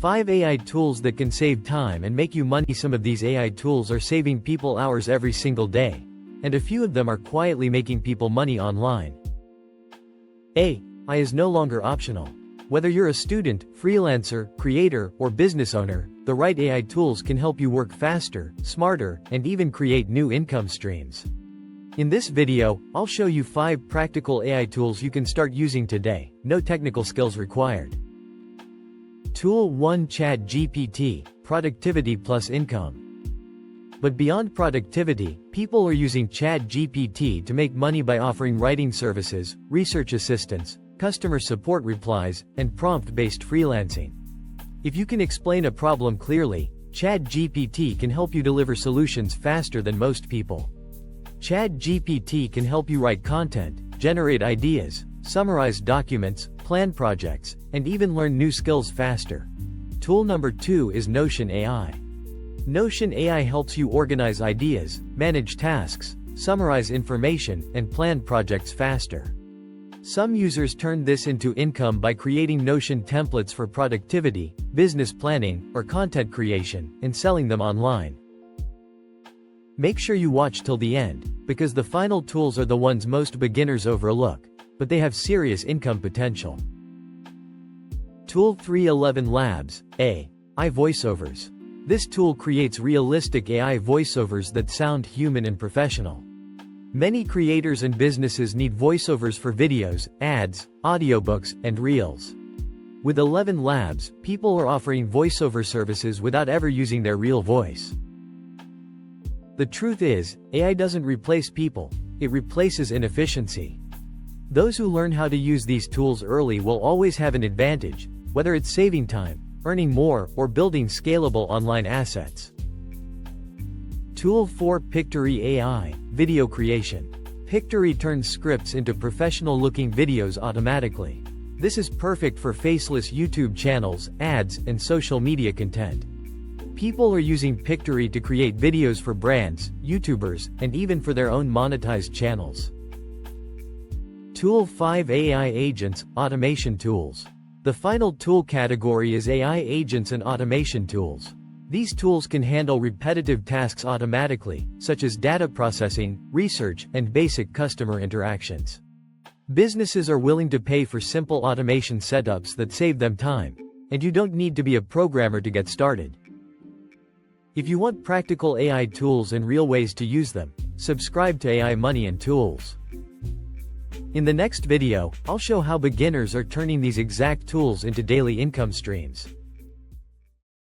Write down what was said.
5 AI tools that can save time and make you money. Some of these AI tools are saving people hours every single day, and a few of them are quietly making people money online. AI is no longer optional. Whether you're a student, freelancer, creator, or business owner, the right AI tools can help you work faster, smarter, and even create new income streams. In this video, I'll show you 5 practical AI tools you can start using today, no technical skills required. Tool 1: ChatGPT, Productivity plus Income. But beyond productivity, people are using ChatGPT to make money by offering writing services, research assistance, customer support replies, and prompt-based freelancing. If you can explain a problem clearly, ChatGPT can help you deliver solutions faster than most people. ChatGPT can help you write content, generate ideas, summarize documents, plan projects, and even learn new skills faster. Tool number 2 is Notion AI. Notion AI helps you organize ideas, manage tasks, summarize information, and plan projects faster. Some users turn this into income by creating Notion templates for productivity, business planning, or content creation, and selling them online. Make sure you watch till the end, because the final tools are the ones most beginners overlook, but they have serious income potential. Tool 3: ElevenLabs, AI Voiceovers. This tool creates realistic AI voiceovers that sound human and professional. Many creators and businesses need voiceovers for videos, ads, audiobooks, and reels. With ElevenLabs, people are offering voiceover services without ever using their real voice. The truth is, AI doesn't replace people, it replaces inefficiency. Those who learn how to use these tools early will always have an advantage, whether it's saving time, earning more, or building scalable online assets. Tool 4: Pictory AI, Video Creation. Pictory turns scripts into professional-looking videos automatically. This is perfect for faceless YouTube channels, ads, and social media content. People are using Pictory to create videos for brands, YouTubers, and even for their own monetized channels. Tool 5: AI Agents, Automation Tools. The final tool category is AI agents and automation tools. These tools can handle repetitive tasks automatically, such as data processing, research, and basic customer interactions. Businesses are willing to pay for simple automation setups that save them time, and you don't need to be a programmer to get started. If you want practical AI tools and real ways to use them, subscribe to AI Money and Tools. In the next video, I'll show how beginners are turning these exact tools into daily income streams.